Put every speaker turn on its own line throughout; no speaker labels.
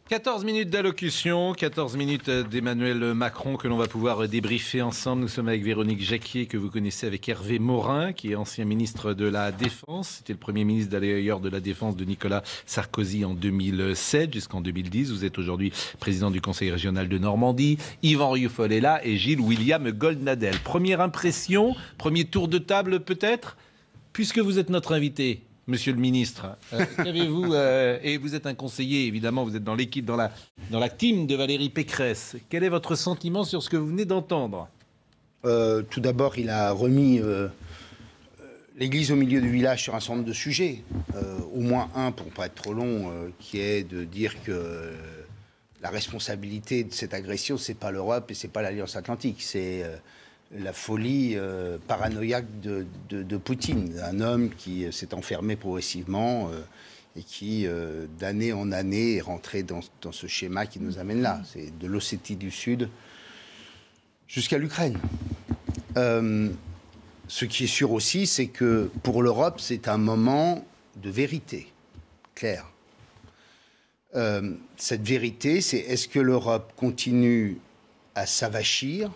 14 minutes d'allocution, 14 minutes d'Emmanuel Macron que l'on va pouvoir débriefer ensemble. Nous sommes avec Véronique Jacquier, que vous connaissez, avec Hervé Morin, qui est ancien ministre de la Défense. C'était le premier ministre d'ailleurs de la Défense de Nicolas Sarkozy en 2007 jusqu'en 2010. Vous êtes aujourd'hui président du Conseil régional de Normandie. Yvan Rioufol est là et Gilles William Goldnadel. Première impression, premier tour de table peut-être, puisque vous êtes notre invité. Monsieur le ministre, qu'avez-vous et vous êtes un conseiller, évidemment, vous êtes dans l'équipe, dans la team de Valérie Pécresse. Quel est votre sentiment sur ce que vous venez d'entendre ?
Tout d'abord, il a remis l'église au milieu du village sur un certain nombre de sujets. Au moins un, pour ne pas être trop long, qui est de dire que la responsabilité de cette agression, c'est pas l'Europe et c'est pas l'Alliance Atlantique, c'est la folie paranoïaque de Poutine, un homme qui s'est enfermé progressivement et qui, d'année en année, est rentré dans ce schéma qui nous amène là. C'est de l'Ossétie du Sud jusqu'à l'Ukraine. Ce qui est sûr aussi, c'est que pour l'Europe, c'est un moment de vérité claire. Cette vérité, c'est est-ce que l'Europe continue à s'avachir,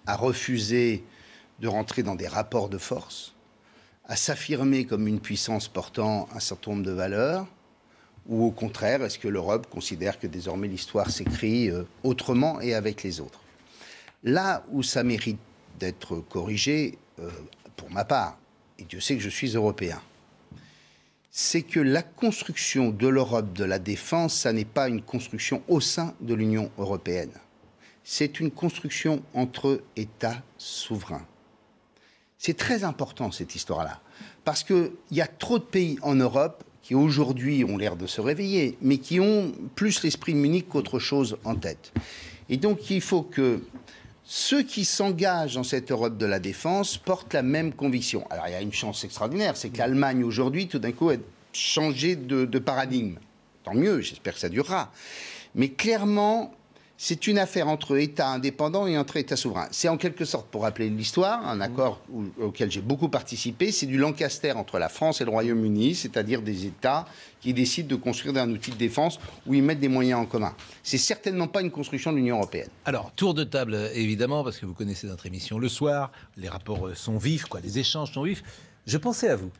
à refuser de rentrer dans des rapports de force, à s'affirmer comme une puissance portant un certain nombre de valeurs, ou au contraire, est-ce que l'Europe considère que désormais l'histoire s'écrit autrement et avec les autres ? Là où ça mérite d'être corrigé, pour ma part, et Dieu sait que je suis européen, c'est que la construction de l'Europe de la défense, ça n'est pas une construction au sein de l'Union européenne. C'est une construction entre États souverains. C'est très important, cette histoire-là, parce qu'il y a trop de pays en Europe qui, aujourd'hui, ont l'air de se réveiller, mais qui ont plus l'esprit de Munich qu'autre chose en tête. Et donc, il faut que ceux qui s'engagent dans cette Europe de la défense portent la même conviction. Alors, il y a une chance extraordinaire, c'est que l'Allemagne, aujourd'hui, tout d'un coup, a changé de paradigme. Tant mieux, j'espère que ça durera. Mais clairement, c'est une affaire entre États indépendants et entre États souverains. C'est en quelque sorte, pour rappeler l'histoire, un accord auquel j'ai beaucoup participé, c'est du Lancaster entre la France et le Royaume-Uni, c'est-à-dire des États qui décident de construire un outil de défense où ils mettent des moyens en commun. C'est certainement pas une construction de l'Union européenne.
Alors, tour de table, évidemment, parce que vous connaissez notre émission le soir, les rapports sont vifs, les échanges sont vifs. Je pensais à vous,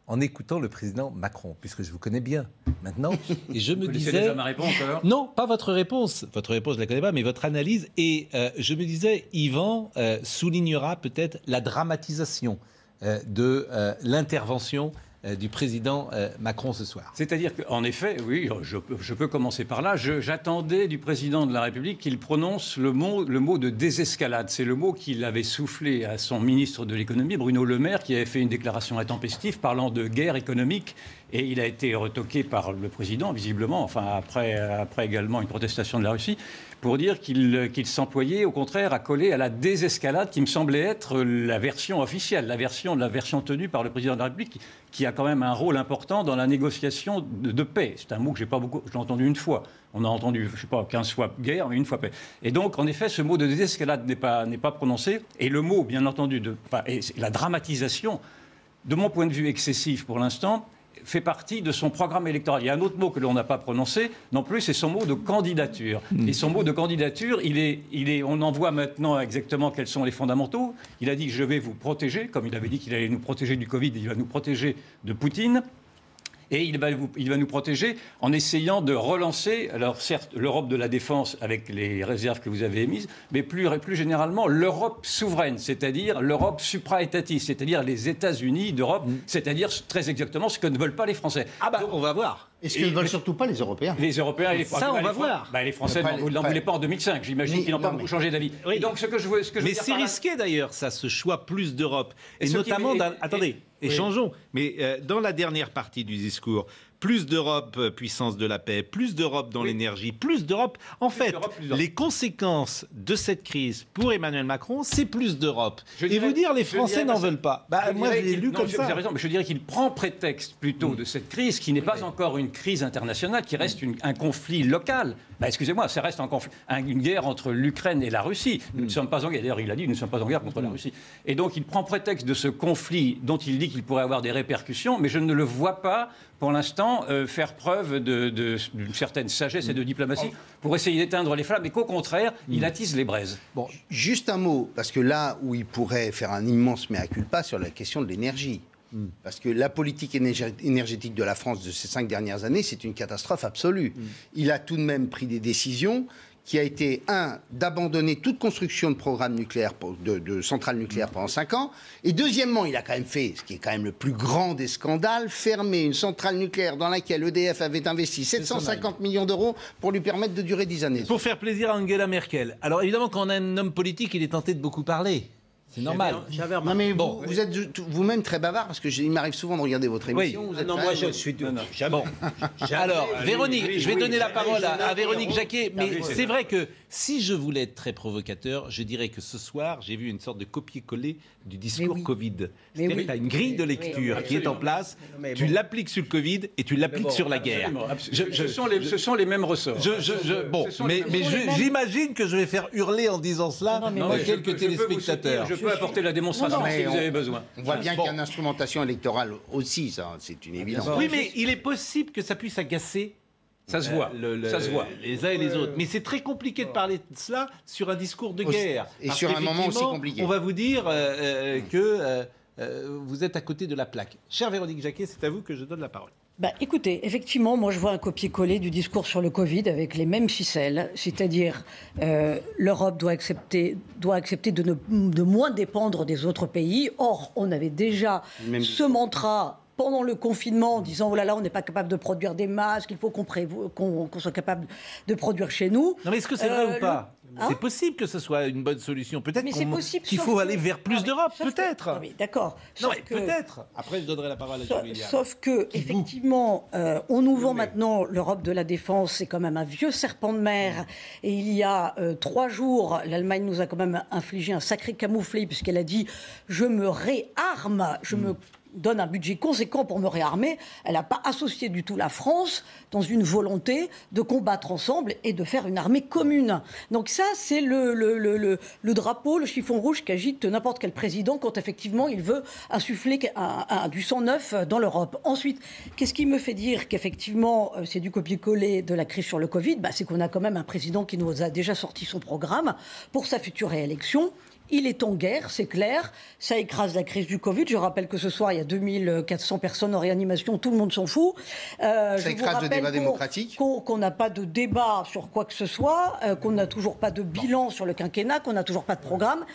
en écoutant le président Macron, puisque je vous connais bien maintenant, et je me disais...
déjà ma réponse, alors ?
Non, pas votre réponse. Votre réponse, je ne la connais pas, mais votre analyse. Et je me disais, Yvan soulignera peut-être la dramatisation de l'intervention du président Macron ce soir.
C'est-à-dire qu'en effet, oui, je peux commencer par là. J'attendais du président de la République qu'il prononce le mot de désescalade. C'est le mot qu'il avait soufflé à son ministre de l'économie, Bruno Le Maire, qui avait fait une déclaration intempestive parlant de guerre économique. Et il a été retoqué par le président, visiblement, enfin après également une protestation de la Russie, pour dire qu'il s'employait au contraire à coller à la désescalade qui me semblait être la version officielle, la version tenue par le président de la République, qui a quand même un rôle important dans la négociation de paix. C'est un mot que j'ai entendu une fois. On a entendu, je ne sais pas, 15 fois guerre, mais une fois paix. Et donc, en effet, ce mot de désescalade n'est pas prononcé. Et le mot, bien entendu, la dramatisation, de mon point de vue excessif pour l'instant, fait partie de son programme électoral. Il y a un autre mot que l'on n'a pas prononcé non plus, c'est son mot de candidature. Et son mot de candidature, on en voit maintenant exactement quels sont les fondamentaux. Il a dit « je vais vous protéger », comme il avait dit qu'il allait nous protéger du Covid, il va nous protéger de Poutine. Et il va nous protéger en essayant de relancer, alors certes, l'Europe de la défense avec les réserves que vous avez émises, mais plus généralement l'Europe souveraine, c'est-à-dire l'Europe supra-étatiste, c'est-à-dire les États-Unis d'Europe, c'est-à-dire très exactement ce que ne veulent pas les Français.
Ah bah, donc, on va voir.
Et ce que ne veulent surtout pas les Européens.
Les Européens et les Français.
Ça, on va voir.
Les Français, vous n'en voulez pas en 2005. J'imagine qu'ils n'ont pas beaucoup changé d'avis.
Oui.
Donc, ce que je veux
mais
dire
c'est risqué d'ailleurs, ça, ce choix plus d'Europe. Et notamment, attendez, échangeons. Mais dans la dernière partie du discours, plus d'Europe, puissance de la paix, plus d'Europe dans l'énergie, plus d'Europe. En fait, les conséquences de cette crise pour Emmanuel Macron, c'est plus d'Europe. Et vous dire, les Français n'en veulent pas. Moi, je l'ai lu comme ça.
Vous avez raison, mais je dirais qu'il prend prétexte plutôt de cette crise qui n'est pas encore une crise internationale, qui reste un conflit local. Excusez-moi, ça reste une guerre entre l'Ukraine et la Russie. Nous ne sommes pas en guerre. D'ailleurs, il a dit nous ne sommes pas en guerre contre la Russie. Et donc, il prend prétexte de ce conflit dont il dit qu'il pourrait avoir des répercussions, mais je ne le vois pas pour l'instant, faire preuve d'une certaine sagesse et de diplomatie pour essayer d'éteindre les flammes, et qu'au contraire, il attise les braises.
Bon, juste un mot, parce que là où il pourrait faire un immense mea culpa sur la question de l'énergie. Parce que la politique énergétique de la France de ces 5 dernières années, c'est une catastrophe absolue. Il a tout de même pris des décisions qui a été, d'abandonner toute construction de programme nucléaire, de centrales nucléaires pendant 5 ans. Et deuxièmement, il a quand même fait, ce qui est quand même le plus grand des scandales, fermer une centrale nucléaire dans laquelle EDF avait investi 750 millions d'euros pour lui permettre de durer 10 années.
Pour faire plaisir à Angela Merkel. Alors évidemment, quand on a un homme politique, il est tenté de beaucoup parler. C'est normal.
Non mais vous êtes vous-même très bavard, parce que il m'arrive souvent de regarder votre émission.
Oui. Non, moi je suis... Jamais.
Bon. Alors, Véronique, je vais donner la parole à Véronique Jacquet, mais c'est vrai que si je voulais être très provocateur, je dirais que ce soir, j'ai vu une sorte de copier-coller du discours Covid. C'est-à-dire que tu as une grille de lecture qui est en place, tu l'appliques sur le Covid et tu l'appliques sur la guerre.
Ce sont les mêmes ressorts.
Mais j'imagine que je vais faire hurler en disant cela quelques téléspectateurs.
Je peux apporter la démonstration si vous avez besoin.
On voit bien qu'il y a une instrumentation électorale aussi, ça, c'est une évidence.
Oui, mais il est possible que ça puisse agacer.
Ça se voit. Ça se voit.
Les uns et les autres. Mais c'est très compliqué de parler de cela sur un discours de guerre.
Et sur un moment aussi compliqué.
On va vous dire que vous êtes à côté de la plaque. Chère Véronique Jacquet, c'est à vous que je donne la parole.
Écoutez, effectivement, moi je vois un copier-coller du discours sur le Covid avec les mêmes ficelles, c'est-à-dire l'Europe doit accepter de moins dépendre des autres pays. Or, on avait déjà ce mantra pendant le confinement en disant « Oh là là, on n'est pas capable de produire des masques, il faut qu'on soit capable de produire chez nous ».
Non mais est-ce que c'est vrai ou pas c'est possible que ce soit une bonne solution. Peut-être qu'il faut aller vers plus d'Europe, peut-être.
Non mais d'accord.
Non mais peut-être. Après, je donnerai la parole à Julia.
Sauf que, effectivement, on nous vend maintenant l'Europe de la défense, c'est quand même un vieux serpent de mer. Et il y a 3 jours, l'Allemagne nous a quand même infligé un sacré camouflet, puisqu'elle a dit « Je me réarme, je me donne un budget conséquent pour me réarmer », elle n'a pas associé du tout la France dans une volonté de combattre ensemble et de faire une armée commune. Donc ça, c'est le drapeau, le chiffon rouge qu'agite n'importe quel président quand effectivement il veut insuffler du sang neuf dans l'Europe. Ensuite, qu'est-ce qui me fait dire qu'effectivement c'est du copier-coller de la crise sur le Covid ? C'est qu'on a quand même un président qui nous a déjà sorti son programme pour sa future réélection. Il est en guerre, c'est clair. Ça écrase la crise du Covid. Je rappelle que ce soir, il y a 2400 personnes en réanimation. Tout le monde s'en fout.
Ça écrase le débat démocratique.
Qu'on n'a pas de débat sur quoi que ce soit, qu'on n'a toujours pas de bilan sur le quinquennat, qu'on n'a toujours pas de programme.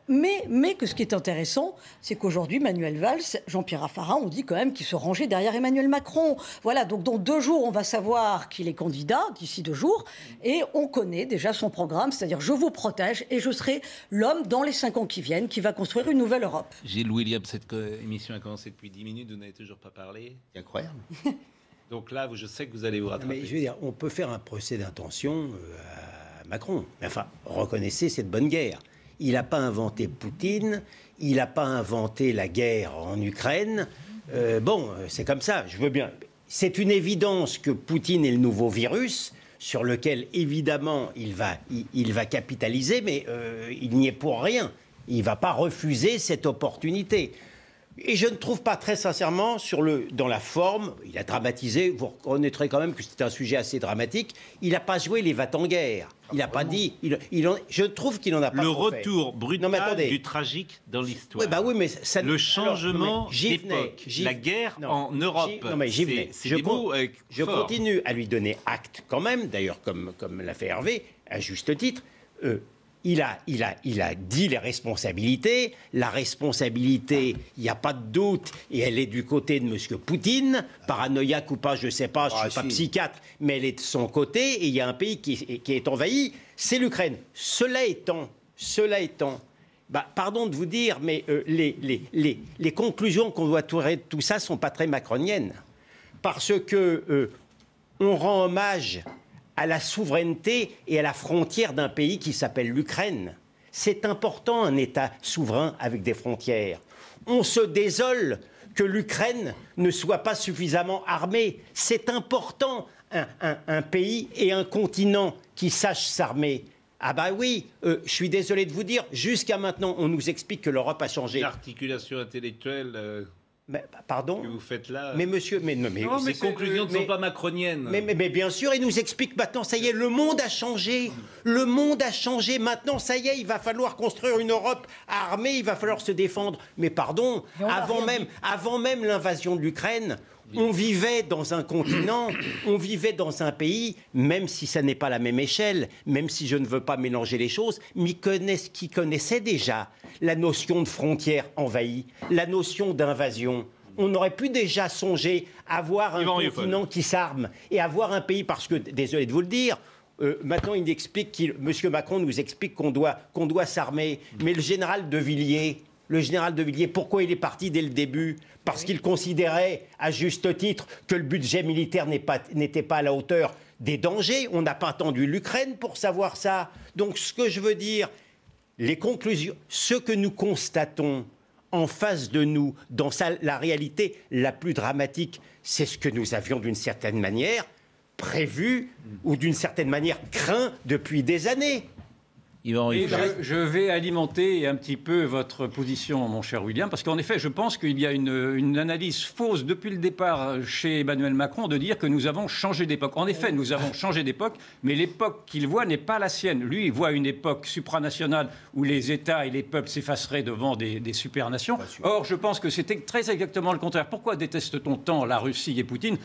Mais que ce qui est intéressant, c'est qu'aujourd'hui, Manuel Valls, Jean-Pierre Raffarin, on dit quand même qu'il se rangeait derrière Emmanuel Macron. Voilà, donc dans 2 jours, on va savoir qu'il est candidat, d'ici 2 jours. Et on connaît déjà son programme, c'est-à-dire je vous protège et je serai l'homme dans les 5 ans qui viennent qui va construire une nouvelle Europe.
Gilles William, cette émission a commencé depuis 10 minutes, vous n'avez toujours pas parlé.
C'est incroyable.
Donc là, je sais que vous allez vous rattraper.
Mais je veux dire, on peut faire un procès d'intention à Macron. Mais enfin, reconnaissez cette bonne guerre. Il n'a pas inventé Poutine, il n'a pas inventé la guerre en Ukraine. C'est comme ça, je veux bien. C'est une évidence que Poutine est le nouveau virus sur lequel, évidemment, il va capitaliser, mais il n'y est pour rien. Il ne va pas refuser cette opportunité. Et je ne trouve pas, très sincèrement, dans la forme, il a dramatisé, vous reconnaîtrez quand même que c'est un sujet assez dramatique, il n'a pas joué les va-t-en-guerre. Il n'a pas dit... je trouve qu'il n'en a pas
le
trop fait.
Brutal du tragique dans l'histoire.
Oui, mais ça,
le changement d'époque, la guerre en Europe.
J'y venais. Je continue à lui donner acte quand même, d'ailleurs comme l'a fait Hervé, à juste titre. Il a dit les responsabilités. La responsabilité, il n'y a pas de doute, et elle est du côté de M. Poutine. Paranoïaque ou pas, je ne sais pas, je ne suis pas psychiatre, mais elle est de son côté, et il y a un pays qui est envahi, c'est l'Ukraine. Cela étant, pardon de vous dire, mais les conclusions qu'on doit tirer de tout ça ne sont pas très macroniennes. Parce que on rend hommage à la souveraineté et à la frontière d'un pays qui s'appelle l'Ukraine. C'est important, un État souverain avec des frontières. On se désole que l'Ukraine ne soit pas suffisamment armée. C'est important, un pays et un continent qui sachent s'armer. Ah bah oui, je suis désolé de vous dire, jusqu'à maintenant, on nous explique que l'Europe a changé.
L'articulation intellectuelle...
Pardon ?
Que vous faites là.
Mais monsieur, mais
ces conclusions ne sont pas macroniennes.
Mais bien sûr, il nous explique maintenant, ça y est, le monde a changé. Le monde a changé. Maintenant, ça y est, il va falloir construire une Europe armée, il va falloir se défendre. Mais pardon, avant même l'invasion de l'Ukraine, on vivait dans un continent, on vivait dans un pays, même si ça n'est pas la même échelle, même si je ne veux pas mélanger les choses, mais qui connaissait déjà la notion de frontière envahie, la notion d'invasion. On aurait pu déjà songer à avoir un continent qui s'arme et avoir un pays, parce que, désolé de vous le dire, maintenant M. Macron nous explique qu'on doit s'armer, mais le général de Villiers, pourquoi il est parti dès le début ? Parce qu'il considérait, à juste titre, que le budget militaire n'était pas à la hauteur des dangers. On n'a pas attendu l'Ukraine pour savoir ça. Donc, ce que je veux dire, les conclusions, ce que nous constatons en face de nous, dans la réalité la plus dramatique, c'est ce que nous avions d'une certaine manière prévu ou d'une certaine manière craint depuis des années.
Et je vais alimenter un petit peu votre position, mon cher William, parce qu'en effet, je pense qu'il y a une analyse fausse depuis le départ chez Emmanuel Macron de dire que nous avons changé d'époque. En effet, nous avons changé d'époque, mais l'époque qu'il voit n'est pas la sienne. Lui, il voit une époque supranationale où les États et les peuples s'effaceraient devant des supernations. Or, je pense que c'était très exactement le contraire. Pourquoi déteste-t-on tant la Russie et Poutine ?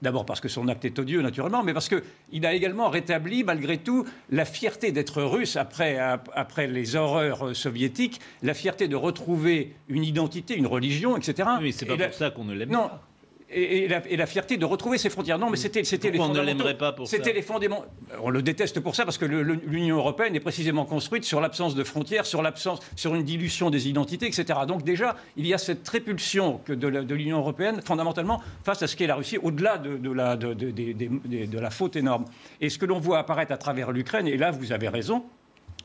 D'abord parce que son acte est odieux, naturellement, mais parce qu'il a également rétabli, malgré tout, la fierté d'être russe après les horreurs soviétiques, la fierté de retrouver une identité, une religion, etc.
Oui, c'est pas pour ça qu'on ne l'aime pas.
Et la fierté de retrouver ses frontières. Non, mais c'était les fondamentaux.
On ne l'aimerait pas pour ça.
C'était les fondements. On le déteste pour ça parce que l'Union européenne est précisément construite sur l'absence de frontières, sur une dilution des identités, etc. Donc déjà, il y a cette répulsion de l'Union européenne fondamentalement face à ce qu'est la Russie, au-delà de la faute énorme. Et ce que l'on voit apparaître à travers l'Ukraine, et là vous avez raison,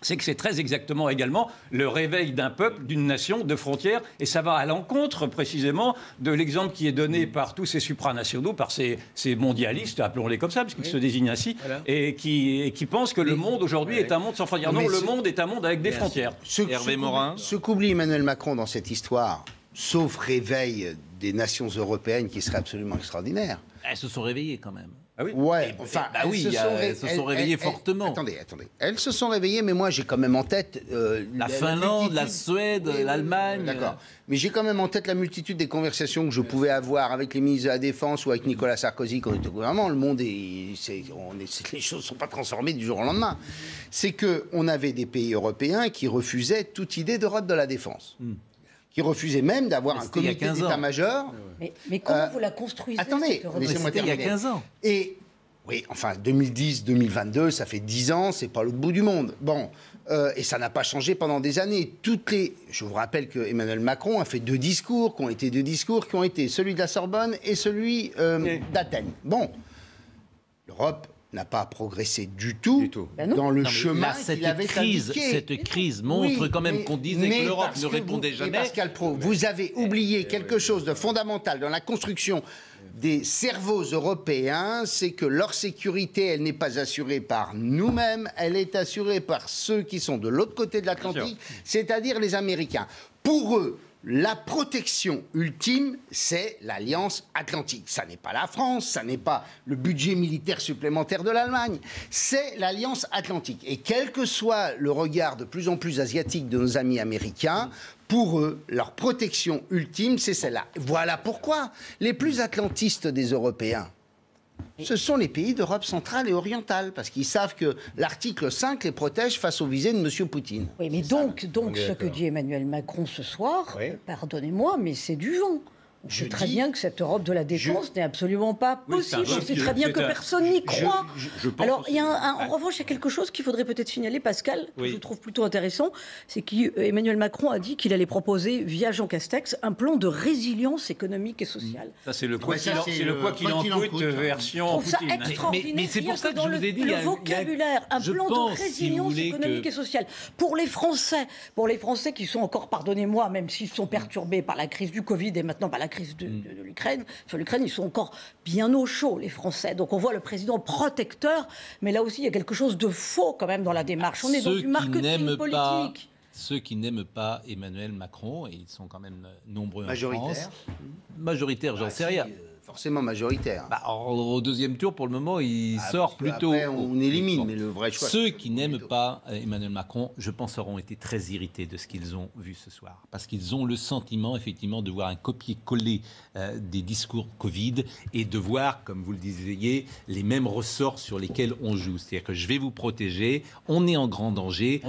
c'est que c'est très exactement également le réveil d'un peuple, d'une nation, de frontières, et ça va à l'encontre précisément de l'exemple qui est donné par tous ces supranationaux, par ces mondialistes, appelons-les comme ça, puisqu'ils se désignent ainsi, et qui pensent que le monde aujourd'hui est un monde sans frontières. Non, le monde est un monde avec des frontières.
Hervé Morin.
Ce qu'oublie Emmanuel Macron dans cette histoire, sauf réveil des nations européennes qui serait absolument extraordinaire.
Elles se sont réveillées quand même.
Ah oui. Ouais, enfin,
elles se sont réveillées fortement.
Attendez. Elles se sont réveillées, mais moi j'ai quand même en tête
la Finlande, la Suède, l'Allemagne.
D'accord. Mais j'ai quand même en tête la multitude des conversations que je pouvais avoir avec les ministres de la Défense ou avec Nicolas Sarkozy quand on était au gouvernement. Le monde les choses ne sont pas transformées du jour au lendemain. C'est que on avait des pays européens qui refusaient toute idée d'Europe de la défense. Qui refusait même d'avoir un comité d'état-major.
Mais comment vous la construisez?
Attendez, laissez-moi terminer.
Il y a 15 ans.
Et, oui, enfin, 2010-2022, ça fait 10 ans, c'est pas l'autre bout du monde. Bon, et ça n'a pas changé pendant des années. Je vous rappelle que Emmanuel Macron a fait deux discours qui ont été celui de la Sorbonne et celui d'Athènes. Bon, l'Europe n'a pas progressé du tout dans le chemin qu'il avait indiqué.
Cette crise montre quand même qu'on disait que l'Europe ne répondait jamais.
Pascal Praud, vous avez oublié quelque chose de fondamental dans la construction des cerveaux européens, c'est que leur sécurité, elle n'est pas assurée par nous-mêmes, elle est assurée par ceux qui sont de l'autre côté de l'Atlantique, c'est-à-dire les Américains. Pour eux, la protection ultime, c'est l'Alliance Atlantique. Ça n'est pas la France, ça n'est pas le budget militaire supplémentaire de l'Allemagne, c'est l'Alliance Atlantique. Et quel que soit le regard de plus en plus asiatique de nos amis américains, pour eux, leur protection ultime, c'est celle-là. Voilà pourquoi les plus atlantistes des Européens, ce sont les pays d'Europe centrale et orientale, parce qu'ils savent que l'article 5 les protège face aux visées de M. Poutine.
Oui, mais donc ce que dit Emmanuel Macron ce soir, pardonnez-moi, mais c'est du vent. On sait très bien que cette Europe de la défense n'est absolument pas possible. On sait très bien que personne n'y croit. Alors, en revanche, il y a quelque chose qu'il faudrait peut-être signaler, Pascal, que je trouve plutôt intéressant, c'est qu'Emmanuel Macron a dit qu'il allait proposer, via Jean Castex, un plan de résilience économique et sociale.
Ça, c'est le quoi qu'il en coûte version
Poutine. Je trouve ça extraordinaire.
Mais c'est pour ça que je vous ai dit...
Le vocabulaire, un plan de résilience économique et sociale. Pour les Français qui sont encore, pardonnez-moi, même s'ils sont perturbés par la crise du Covid et maintenant par la crise de l'Ukraine. Sur l'Ukraine, ils sont encore bien au chaud, les Français. Donc on voit le président protecteur, mais là aussi, il y a quelque chose de faux quand même dans la démarche. On est dans du marketing politique.
Ceux qui n'aiment pas Emmanuel Macron, et ils sont quand même nombreux en
Majoritaire.
France. Majoritaire, j'en sais rien.
Forcément majoritaire.
Bah, au deuxième tour, pour le moment, il sort plutôt.
Après, on élimine, mais le vrai choix.
Ceux qui n'aiment pas Emmanuel Macron, je pense, auront été très irrités de ce qu'ils ont vu ce soir. Parce qu'ils ont le sentiment, effectivement, de voir un copier-coller des discours Covid et de voir, comme vous le disiez, les mêmes ressorts sur lesquels on joue. C'est-à-dire que je vais vous protéger, on est en grand danger,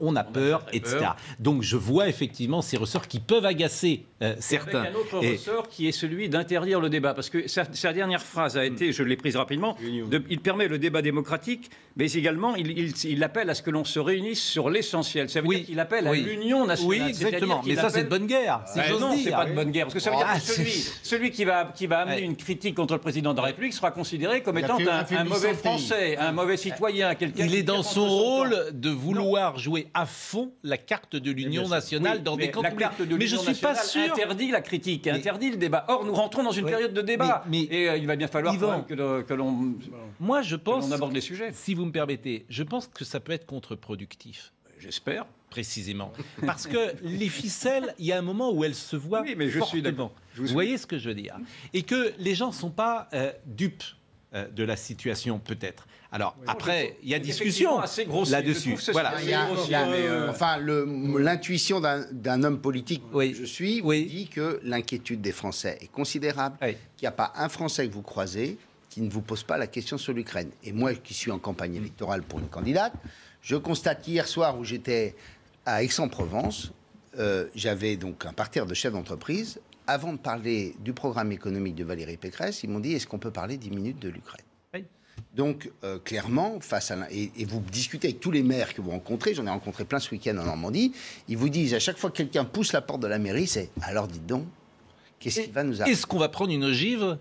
on a peur, etc. Donc je vois effectivement ces ressorts qui peuvent agacer certains.
Avec un autre ressort qui est celui d'interdire le débat. Parce que sa dernière phrase a été, je l'ai prise rapidement, il permet le débat démocratique, mais également il appelle à ce que l'on se réunisse sur l'essentiel. Ça veut dire qu'il appelle à l'union nationale.
Oui, exactement. Mais ça, c'est de bonne guerre.
Non, c'est pas de bonne guerre. Parce que ça veut dire que celui qui va amener une critique contre le président de la République sera considéré comme étant un mauvais Français, un mauvais citoyen, quelqu'un.
Il est dans son rôle de vouloir jouer à fond la carte de l'union nationale dans des camps. Mais je suis pas sûr.
Interdit la critique, interdit le débat. Or, nous rentrons dans une période de débat. Et il va bien falloir que l'on aborde les sujets.
Si vous me permettez, je pense que ça peut être contre-productif.
J'espère.
Précisément. Parce que les ficelles, il y a un moment où elles se voient fortement. Vous voyez ce que je veux dire? Et que les gens ne sont pas dupes de la situation, peut-être. Alors, après, il y a discussion là-dessus. Voilà.
Enfin, l'intuition d'un homme politique que je suis dit que l'inquiétude des Français est considérable, qu'il n'y a pas un Français que vous croisez qui ne vous pose pas la question sur l'Ukraine. Et moi, qui suis en campagne électorale pour une candidate, je constate hier soir où j'étais à Aix-en-Provence, j'avais donc un parterre de chefs d'entreprise. Avant de parler du programme économique de Valérie Pécresse, ils m'ont dit, est-ce qu'on peut parler 10 minutes de l'Ukraine? Donc, clairement, face à et vous discutez avec tous les maires que vous rencontrez, j'en ai rencontré plein ce week-end en Normandie, ils vous disent, à chaque fois que quelqu'un pousse la porte de la mairie, c'est « alors dites donc, qu'est-ce qui va nous arriver ?»
Est-ce qu'on va prendre une ogive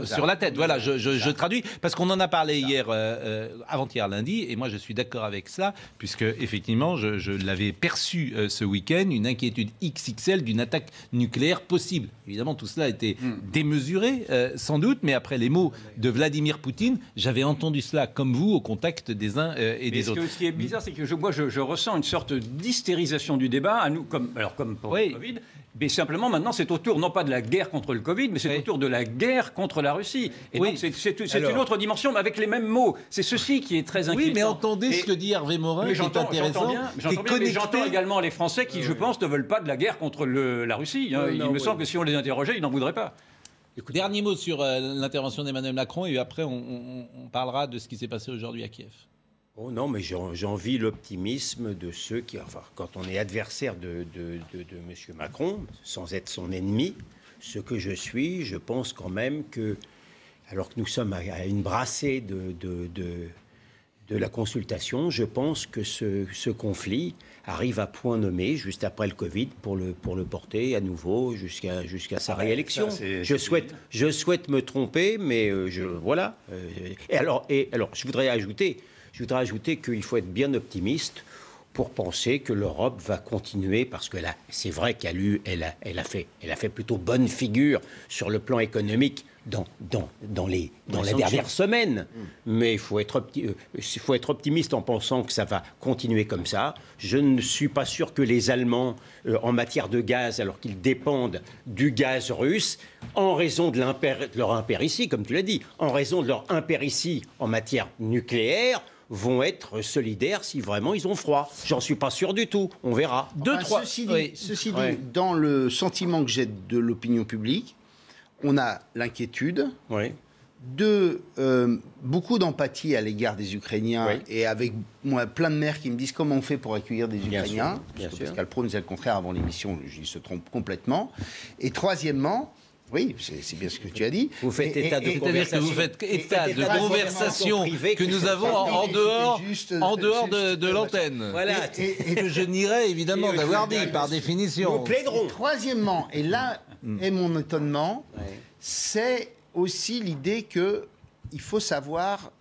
sur la tête? Voilà, je traduis, parce qu'on en a parlé hier, avant-hier lundi, et moi je suis d'accord avec ça, puisque effectivement, je l'avais perçu ce week-end, une inquiétude XXL d'une attaque nucléaire possible. Évidemment, tout cela était démesuré, sans doute, mais après les mots de Vladimir Poutine, j'avais entendu cela comme vous, au contact des uns et des autres.
Ce qui est bizarre, c'est que je ressens une sorte d'hystérisation du débat, à nous, comme pour le Covid, mais simplement maintenant c'est autour, non pas de la guerre contre le Covid, mais c'est autour de la guerre contre la Russie. Et donc c'est une autre dimension, mais avec les mêmes mots. C'est ceci qui est très inquiétant.
Oui, mais entendez ce que dit Hervé Morin, qui est intéressant.
Mais j'entends également les Français qui, je pense, ne veulent pas de la guerre contre la Russie. Il me semble que si on les interrogeait, ils n'en voudraient pas.
Dernier mot sur l'intervention d'Emmanuel Macron, et après on parlera de ce qui s'est passé aujourd'hui à Kiev.
Oh non, mais j'envie l'optimisme de ceux qui... Enfin, quand on est adversaire de M. Macron, sans être son ennemi, ce que je suis, je pense quand même que, alors que nous sommes à une brassée de la consultation, je pense que ce conflit arrive à point nommé, juste après le Covid, pour le porter à nouveau jusqu'à sa réélection. Je souhaite me tromper, mais voilà. Et alors, je voudrais ajouter qu'il faut être bien optimiste pour penser que l'Europe va continuer, parce que là, c'est vrai qu'elle a fait plutôt bonne figure sur le plan économique dans la dernière semaine. Mais il faut être optimiste en pensant que ça va continuer comme ça. Je ne suis pas sûr que les Allemands, en matière de gaz, alors qu'ils dépendent du gaz russe, en raison de leur impéritie, comme tu l'as dit, en raison de leur impéritie en matière nucléaire, vont être solidaires si vraiment ils ont froid. J'en suis pas sûr du tout. On verra.
Ceci dit, dans le sentiment que j'ai de l'opinion publique, on a l'inquiétude, beaucoup d'empathie à l'égard des Ukrainiens, et avec moi plein de maires qui me disent comment on fait pour accueillir des Ukrainiens. Pascal Praud nous disait le contraire avant l'émission, il se trompe complètement. Et troisiètement, oui, c'est bien ce que tu as dit.
Vous faites état de conversation. Vous faites état de conversation que nous avons en dehors de l'antenne. Voilà. Et que je nierais évidemment d'avoir dit, par définition.
Nous plaiderons. Troisièmement, et là est mon étonnement, c'est aussi l'idée qu'il faut savoir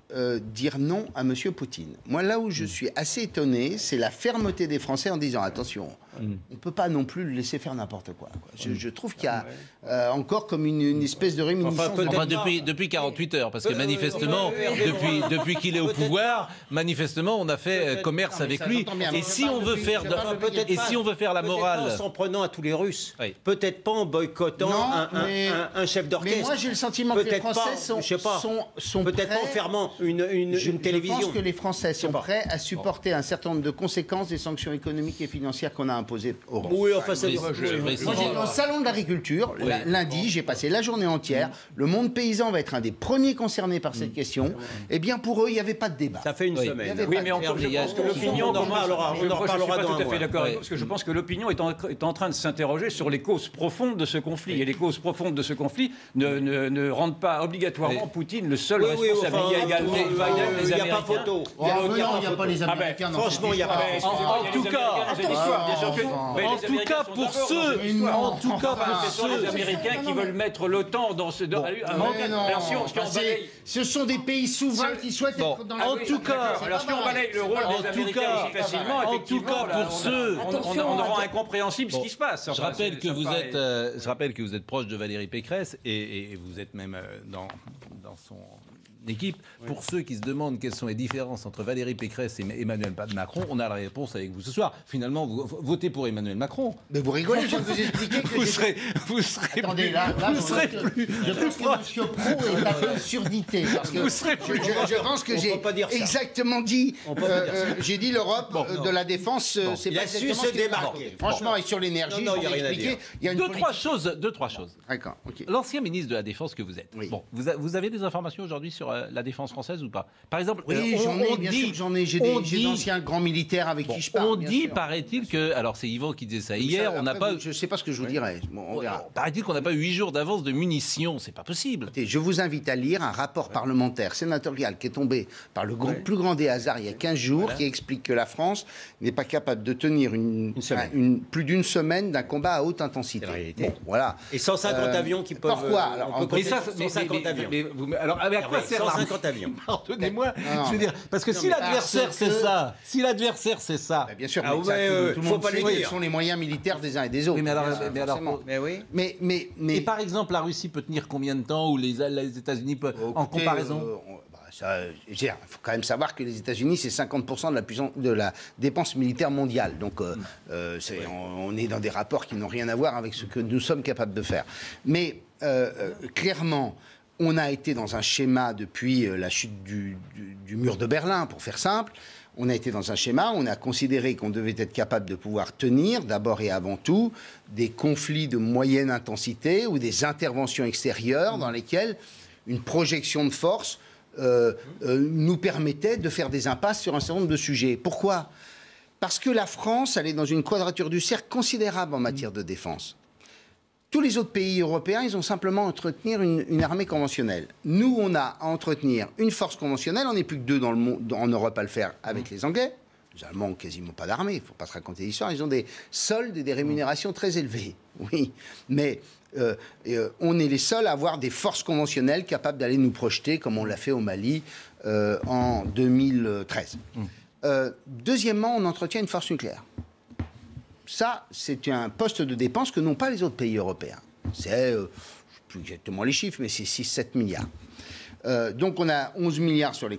dire non à M. Poutine. Moi, là où je suis assez étonné, c'est la fermeté des Français en disant attention. on ne peut pas non plus le laisser faire n'importe quoi. Je trouve qu'il y a encore comme une espèce de réminiscence.
Enfin, depuis 48 heures, parce que manifestement, depuis qu'il est au pouvoir, manifestement, on a fait commerce avec lui. Et si on veut faire la morale,
en s'en prenant à tous les Russes,
oui.
Peut-être pas en boycottant un chef d'orchestre.
Mais moi, j'ai le sentiment que les Français sont
peut-être pas en fermant une télévision.
Je pense que les Français sont prêts à supporter un certain nombre de conséquences des sanctions économiques et financières qu'on a imposées aux Russes.
Oui, enfin, ça
Moi, j'étais au salon de l'agriculture, lundi, j'ai passé la journée entière. Le monde paysan va être un des premiers concernés par cette question. Eh bien, pour eux, il n'y avait pas de débat.
Ça fait une semaine.
Oui, mais encore, je pense que l'opinion...
On en reparlera
tout à fait
dans
d'accord avec vous, parce que je pense que l'opinion est en train de s'interroger sur les causes profondes de ce conflit. Et les causes profondes de ce conflit ne rendent pas obligatoirement Poutine le seul responsable. Il y a également Biden, les Américains.
Il n'y a pas photo.
Il n'y a pas les Américains.
Franchement, il n'y a pas.
en tout cas, pour ceux,
les Américains qui veulent mettre l'OTAN dans ce...
Ce sont des pays souverains qui souhaitent être dans la...
En tout cas,
alors si on balaye le rôle des Américains aussi facilement, effectivement, on rend incompréhensible ce qui se passe.
Je rappelle que vous êtes proche de Valérie Pécresse et vous êtes même dans son équipe. Pour ceux qui se demandent quelles sont les différences entre Valérie Pécresse et Emmanuel Macron, on a la réponse avec vous ce soir. Finalement, vous votez pour Emmanuel Macron.
Mais vous rigolez, je viens de vous expliquer que
vous serez
Attendez, vous serez plus... Je pense que M. Pro est un peu surdité. Parce que je pense que j'ai exactement dit... J'ai dit l'Europe de la défense, c'est pas
su se démarquer.
Franchement, et sur l'énergie,
il y a rien à dire.
Deux, trois choses.
D'accord, ok.
L'ancien ministre de la Défense que vous êtes.
Oui.
Bon, vous avez des informations aujourd'hui sur la défense française ou pas? Par exemple,
oui, j'en ai. J'ai d'anciens grands militaires avec qui je parle.
On dit, paraît-il que, alors c'est Yvan qui disait ça hier, on n'a pas.
Je ne sais pas ce que je vous dirai. Bon, on verra.
Paraît-il qu'on n'a pas eu 8 jours d'avance de munitions. C'est pas possible.
Écoutez, je vous invite à lire un rapport parlementaire sénatorial qui est tombé par le plus grand des hasards il y a 15 jours, qui explique que la France n'est pas capable de tenir plus d'une semaine d'un combat à haute intensité. Bon, voilà.
Et 150 avions qui peuvent.
Pourquoi alors,
150 avions.
Alors, à quoi sert
150 avions.
Pardonnez-moi, je veux dire, parce que si l'adversaire c'est ça,
bien sûr,
tout le monde
sait quels
dire.
sont les moyens militaires des uns et des autres.
Et par exemple, la Russie peut tenir combien de temps ou les États-Unis peuvent, en comparaison
il faut quand même savoir que les États-Unis, c'est 50% de la dépense militaire mondiale. Donc, on est dans des rapports qui n'ont rien à voir avec ce que nous sommes capables de faire. Mais clairement, on a été dans un schéma depuis la chute du mur de Berlin, pour faire simple. On a été dans un schéma, on a considéré qu'on devait être capable de pouvoir tenir, d'abord et avant tout, des conflits de moyenne intensité ou des interventions extérieures dans lesquelles une projection de force nous permettait de faire des impasses sur un certain nombre de sujets. Pourquoi ? Parce que la France, elle est dans une quadrature du cercle considérable en matière de défense. Tous les autres pays européens, ils ont simplement à entretenir une armée conventionnelle. Nous, on a à entretenir une force conventionnelle. On n'est plus que 2 en Europe à le faire avec les Anglais. Les Allemands n'ont quasiment pas d'armée. Il ne faut pas se raconter l'histoire. Ils ont des soldes et des rémunérations très élevées. Oui, mais on est les seuls à avoir des forces conventionnelles capables d'aller nous projeter, comme on l'a fait au Mali en 2013. Deuxièmement, on entretient une force nucléaire. Ça, c'est un poste de dépense que n'ont pas les autres pays européens. C'est, je ne sais plus exactement les chiffres, mais c'est 6-7 milliards. Donc on a 11 milliards sur les...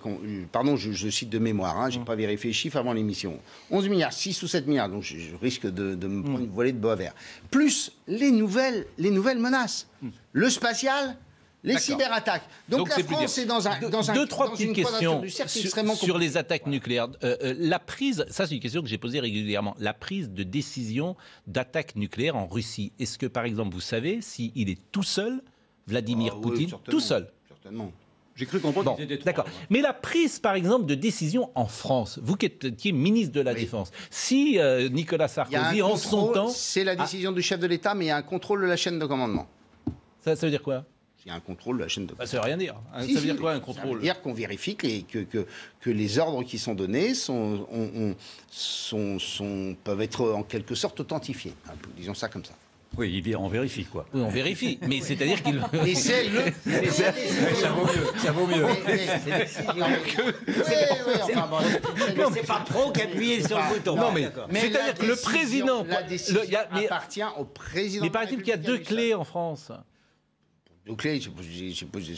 Pardon, je cite de mémoire, je n'ai pas vérifié les chiffres avant l'émission. 11 milliards, 6 ou 7 milliards, donc je risque de me prendre une volée de bois vert. Plus les nouvelles menaces. Le spatial, les cyberattaques. Donc la France est dans une quadrature du cercle extrêmement compliquée.
Sur les attaques nucléaires. La prise, ça c'est une question que j'ai posée régulièrement, la prise de décision d'attaque nucléaire en Russie. Est-ce que par exemple vous savez s'il est tout seul, Vladimir Poutine, tout seul?
Certainement.
J'ai cru comprendre qu'ils étaient 3.
D'accord. Mais la prise, par exemple, de décision en France, vous qui êtes ministre de la Défense, si Nicolas Sarkozy, en son temps...
C'est la décision du chef de l'État, mais il y a un contrôle de la chaîne de commandement.
Ça veut dire quoi?
Il y a un contrôle de la chaîne de commandement.
Ça veut rien dire. Ça veut dire quoi, un contrôle?
Ça veut dire qu'on vérifie que les ordres qui sont donnés peuvent être en quelque sorte authentifiés. Disons ça comme ça.
Oui, on vérifie, quoi.
Oui, on vérifie. Mais c'est-à-dire qu'il...
Et c'est le...
Ça vaut mieux. Ça vaut mieux.
C'est pas Pro qui appuie sur le bouton.
Non, mais
D'accord.
c'est-à-dire que le président...
La décision appartient au président.
Mais paraît-il qu'il y a 2 clés en France.
2 clés, je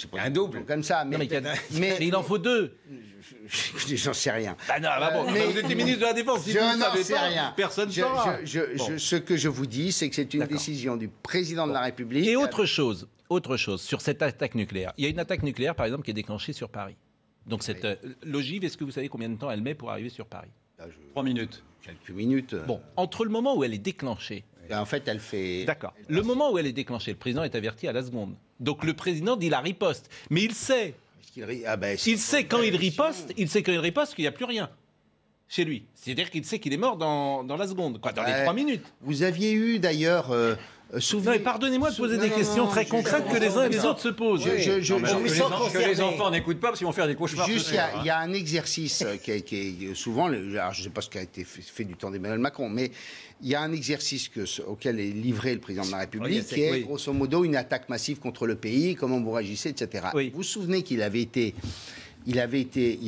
pas un double comme ça.
Mais il en faut 2.
J'en sais rien.
Ah non, bah bon, vous étiez ministre de la Défense. Si
Je
vous ne
n'en
savez
sais
pas,
rien.
Personne ne saura.
Ce que je vous dis, c'est que c'est une décision du président de la République.
Et autre chose, sur cette attaque nucléaire. Il y a une attaque nucléaire, par exemple, qui est déclenchée sur Paris. Donc cette l'ogive, est-ce que vous savez combien de temps elle met pour arriver sur Paris?
3 minutes.
Quelques minutes.
Bon, entre le moment où elle est déclenchée...
En fait, elle fait...
D'accord. Le moment où elle est déclenchée, le président est averti à la seconde. Donc le président dit la riposte. Mais il sait... il sait quand il riposte qu'il n'y a plus rien chez lui. C'est-à-dire qu'il sait qu'il est mort dans la seconde, dans les 3 minutes.
Vous aviez eu d'ailleurs...
Pardonnez-moi de poser des questions très concrètes que les uns et les autres se posent.
Que les enfants n'écoutent pas parce qu'ils vont faire des cauchemars.
Juste, il y a un exercice qui est souvent... Alors, je ne sais pas ce qui a été fait du temps d'Emmanuel Macron, mais il y a un exercice auquel est livré le président de la République, qui est grosso modo une attaque massive contre le pays, comment vous réagissez, etc.
Oui.
Vous vous souvenez qu'il avait été... il y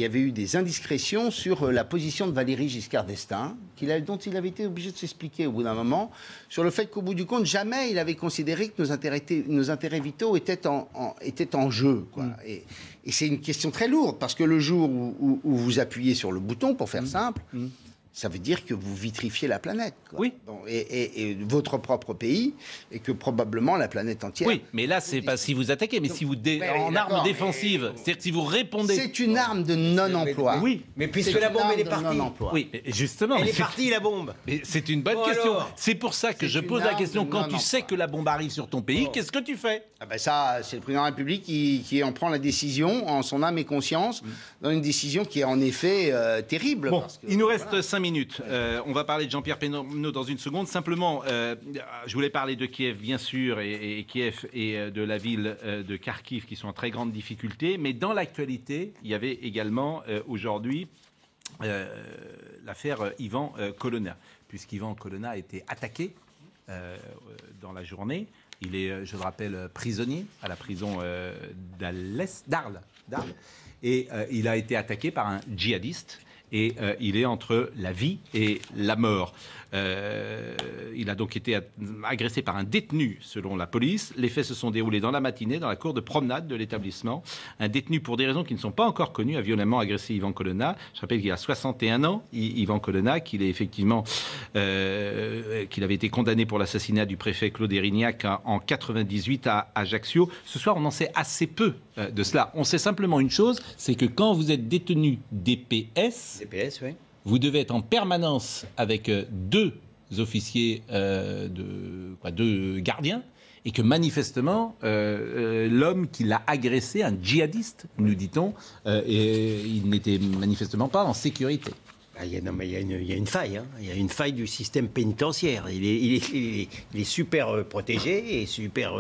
avait eu des indiscrétions sur la position de Valéry Giscard d'Estaing, dont il avait été obligé de s'expliquer au bout d'un moment, sur le fait qu'au bout du compte, jamais il avait considéré que nos intérêts vitaux étaient en jeu, quoi. Et c'est une question très lourde, parce que le jour où vous appuyez sur le bouton, pour faire simple, ça veut dire que vous vitrifiez la planète, quoi.
Oui.
Bon, et votre propre pays, et que probablement la planète entière...
Oui, mais là, c'est pas si vous attaquez, mais si vous... en arme défensive. C'est-à-dire que si vous répondez...
C'est une arme de non-emploi.
Oui.
Mais puisque la bombe, elle est partie.
Oui, justement.
Elle est partie, la bombe.
Mais c'est une bonne question. C'est pour ça que je pose la question. Quand tu sais que la bombe arrive sur ton pays, qu'est-ce que tu fais?
Ah ben ça, c'est le président de la République qui en prend la décision en son âme et conscience, dans une décision qui est en effet terrible.
Bon,
parce que,
il nous reste 5 minutes. On va parler de Jean-Pierre Penaud dans une seconde. Simplement, je voulais parler de Kiev, bien sûr, et Kiev et de la ville de Kharkiv qui sont en très grande difficulté. Mais dans l'actualité, il y avait également aujourd'hui l'affaire Ivan Colonna, puisqu'Ivan Colonna a été attaqué dans la journée. Il est, je le rappelle, prisonnier à la prison d'Arles. Et il a été attaqué par un djihadiste. Et il est entre la vie et la mort. Il a donc été agressé par un détenu, selon la police. Les faits se sont déroulés dans la matinée, dans la cour de promenade de l'établissement. Un détenu, pour des raisons qui ne sont pas encore connues, a violemment agressé Ivan Colonna. Je rappelle qu'il a 61 ans, Ivan Colonna, qu'il est effectivement, qu'il avait été condamné pour l'assassinat du préfet Claude Érignac en 98 à Ajaccio. Ce soir, on en sait assez peu de cela. On sait simplement une chose, c'est que quand vous êtes détenu DPS,
oui.
Vous devez être en permanence avec 2 officiers, 2 gardiens, et que manifestement, l'homme qui l'a agressé, un djihadiste, nous dit-on, il n'était manifestement pas en sécurité.
Il y a une faille. Hein. Il y a une faille du système pénitentiaire. Il est super protégé et super...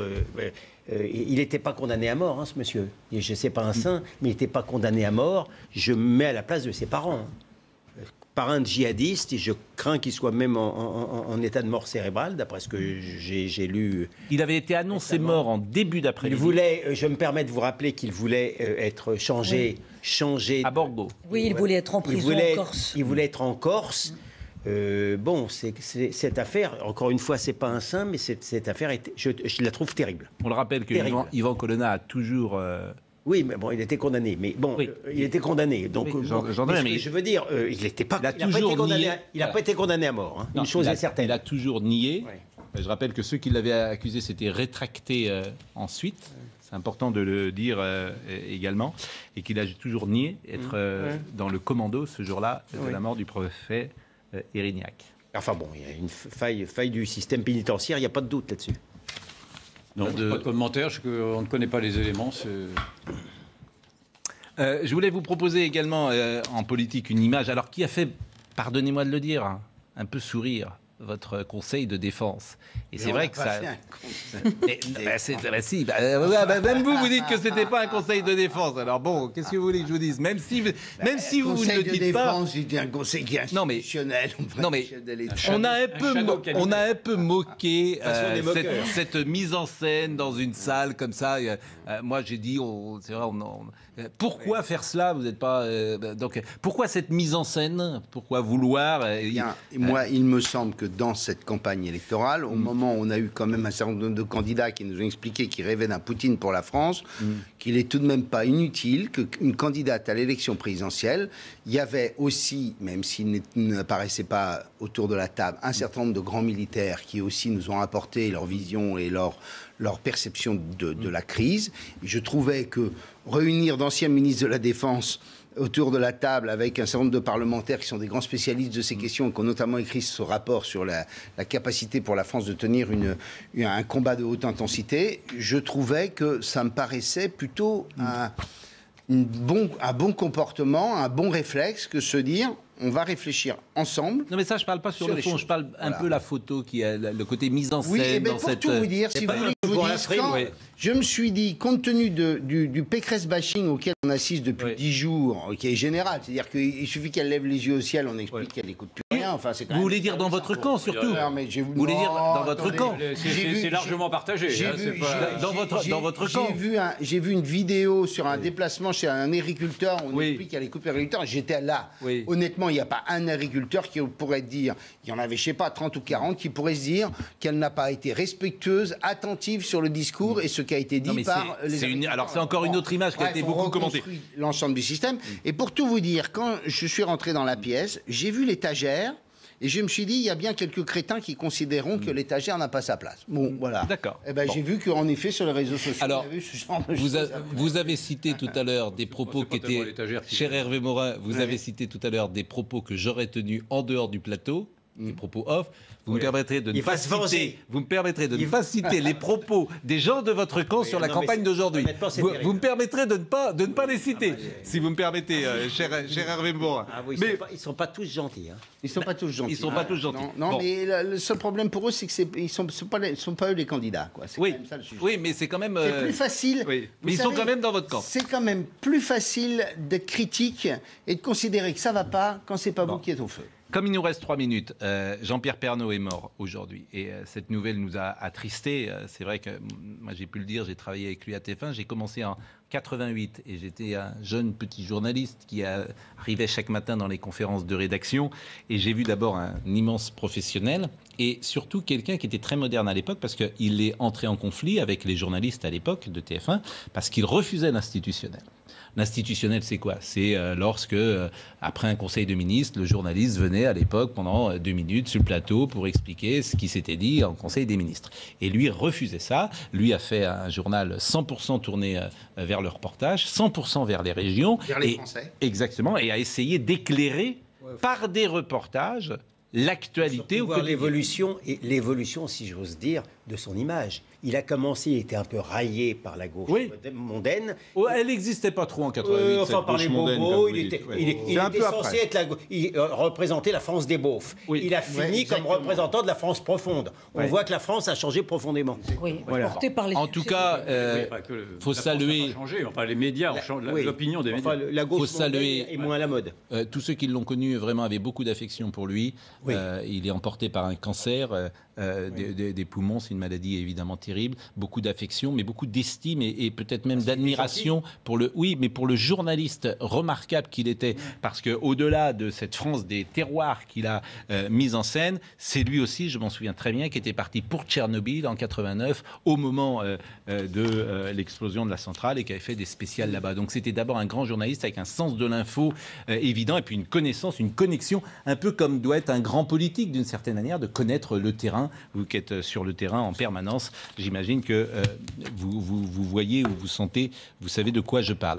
il n'était pas condamné à mort, hein, ce monsieur. Je ne sais pas un saint, mais il n'était pas condamné à mort. Je me mets à la place de ses parents. Hein. Par un djihadiste, et je crains qu'il soit même en état de mort cérébrale, d'après ce que j'ai lu.
Il avait été annoncé mort en début d'après-midi.
Il voulait, je me permets de vous rappeler qu'il voulait être changé
à Borgo.
Oui, il voulait être en prison en Corse.
Il voulait être en Corse. Bon, cette affaire, encore une fois, c'est pas un saint, mais cette affaire, je la trouve terrible.
On le rappelle que Ivan Colonna a toujours...
Oui, mais bon, il était condamné. Mais bon, oui. Il était condamné. Donc,
oui, mais
je veux dire, il n'était pas. Il n'a pas été condamné à mort. Hein.
Non,
une chose est certaine.
Il a toujours nié.
Oui.
Je rappelle que ceux qui l'avaient accusé s'étaient rétractés ensuite. C'est important de le dire également, et qu'il a toujours nié être dans le commando ce jour-là de la mort du préfet Érignac.
Enfin bon, il y a une faille du système pénitentiaire. Il n'y a pas de doute là-dessus.
Non, pas de commentaire, on ne connaît pas les éléments.
Je voulais vous proposer également en politique une image, alors qui a fait, pardonnez-moi de le dire, un peu sourire votre conseil de défense. Et
Mais
c'est
on
vrai
n'a
que
pas
ça...
fait un conseil.
Même vous dites que c'était pas un conseil de défense. Alors bon, qu'est-ce que vous voulez que je vous dise? Même si vous ne
Conseil
le
de
dites pas...
défense, c'était un conseil qui est
Non, mais-
institutionnel.
Non, mais on a un peu moqué cette mise en scène dans une salle comme ça. Moi, j'ai dit, c'est vrai, pourquoi faire cela? Vous n'êtes pas donc pourquoi cette mise en scène? Pourquoi vouloir
Bien, moi, il me semble que dans cette campagne électorale, au moment où on a eu quand même un certain nombre de candidats qui nous ont expliqué qu'ils rêvaient d'un Poutine pour la France, qu'il est tout de même pas inutile qu'une candidate à l'élection présidentielle, il y avait aussi, même s'ils n'apparaissaient pas autour de la table, un certain nombre de grands militaires qui aussi nous ont apporté leur vision et leur perception de la crise. Et je trouvais que réunir d'anciens ministres de la Défense autour de la table avec un certain nombre de parlementaires qui sont des grands spécialistes de ces questions, qui ont notamment écrit ce rapport sur la capacité pour la France de tenir un combat de haute intensité, je trouvais que ça me paraissait plutôt un bon comportement, un bon réflexe que se dire on va réfléchir ensemble.
Non mais ça je parle pas sur le fond, je parle un peu la photo qui a le côté mise en scène.
Oui, et
dans
pour
cette...
tout vous dire, si vous voulez que je vous dise, je me suis dit, compte tenu du Pécresse bashing auquel on assiste depuis 10 jours, qui est général, c'est-à-dire qu'il suffit qu'elle lève les yeux au ciel, on explique qu'elle n'écoute plus rien. Enfin, c'est quand
vous
même
voulez dire dans votre camp surtout? Vous voulez dire dans votre camp?
C'est largement partagé.
Dans votre camp.
J'ai vu une vidéo sur un déplacement chez un agriculteur, on explique qu'elle écoute l'agriculteur, j'étais là. Honnêtement, il n'y a pas un agriculteur qui pourrait dire, il y en avait, je sais pas, 30 ou 40, qui pourrait se dire qu'elle n'a pas été respectueuse, attentive sur le discours et ce qui a été dit par les agriculteurs.
Alors c'est encore une autre image qui a été beaucoup commentée.
L'ensemble du système. Et pour tout vous dire, quand je suis rentré dans la pièce, j'ai vu l'étagère. Et je me suis dit, il y a bien quelques crétins qui considéreront que l'étagère n'a pas sa place. Bon, voilà.
D'accord.
Eh ben, j'ai vu qu'en effet, sur les réseaux sociaux,
alors,
il y avait ce genre de
vous avez cité tout à l'heure des propos qui étaient... Cher Hervé Morin, vous avez cité tout à l'heure des propos que j'aurais tenus en dehors du plateau, des propos off. Vous me permettrez de ne pas citer les propos des gens de votre camp sur la campagne d'aujourd'hui. Vous me permettrez de ne pas les citer, si vous me permettez, cher Hervé Morin.
Ah oui, ils ne sont pas tous gentils. Hein.
Ils ne sont pas tous gentils.
Ils sont pas tous gentils.
Non, mais le seul problème pour eux, c'est que ils sont pas eux les candidats. Quoi. C'est quand même ça le sujet.
Oui, mais c'est quand même...
C'est plus facile.
Oui. Mais ils sont quand même dans votre camp.
C'est quand même plus facile d'être critique et de considérer que ça ne va pas quand c'est pas vous qui êtes au feu.
Comme il nous reste 3 minutes, Jean-Pierre Pernaut est mort aujourd'hui. Et cette nouvelle nous a attristés. C'est vrai que moi, j'ai pu le dire, j'ai travaillé avec lui à TF1. J'ai commencé en 88 et j'étais un jeune petit journaliste qui arrivait chaque matin dans les conférences de rédaction. Et j'ai vu d'abord un immense professionnel et surtout quelqu'un qui était très moderne à l'époque parce qu'il est entré en conflit avec les journalistes à l'époque de TF1 parce qu'il refusait l'institutionnel. L'institutionnel, c'est quoi? C'est lorsque, après un conseil de ministres, le journaliste venait à l'époque pendant 2 minutes sur le plateau pour expliquer ce qui s'était dit en conseil des ministres. Et lui refusait ça. Lui a fait un journal 100% tourné vers le reportage, 100% vers les régions.
Vers les Français.
Exactement. Et a essayé d'éclairer par des reportages l'actualité.
L'évolution, si j'ose dire, de son image. Il a commencé, il était un peu raillé par la gauche mondaine.
Elle n'existait pas trop en 88.
Enfin, par les bobos, il était censé représenter la France des beaufs. Il a fini comme représentant de la France profonde. On voit que la France a changé profondément.
Porté par les
en tout cas, faut saluer.
Enfin, les médias ont changé l'opinion des médias.
La gauche est moins à la mode.
Tous ceux qui l'ont connu vraiment avaient beaucoup d'affection pour lui. Il est emporté par un cancer des poumons. C'est une maladie évidemment terrible. Beaucoup d'affection, mais beaucoup d'estime et peut-être même d'admiration pour le journaliste remarquable qu'il était. Parce que au-delà de cette France des terroirs qu'il a mise en scène, c'est lui aussi, je m'en souviens très bien, qui était parti pour Tchernobyl en 89 au moment de l'explosion de la centrale et qui avait fait des spéciales là-bas. Donc c'était d'abord un grand journaliste avec un sens de l'info évident et puis une connaissance, une connexion, un peu comme doit être un grand politique d'une certaine manière, de connaître le terrain. Vous qui êtes sur le terrain en permanence, j'imagine que vous voyez ou vous sentez, vous savez de quoi je parle.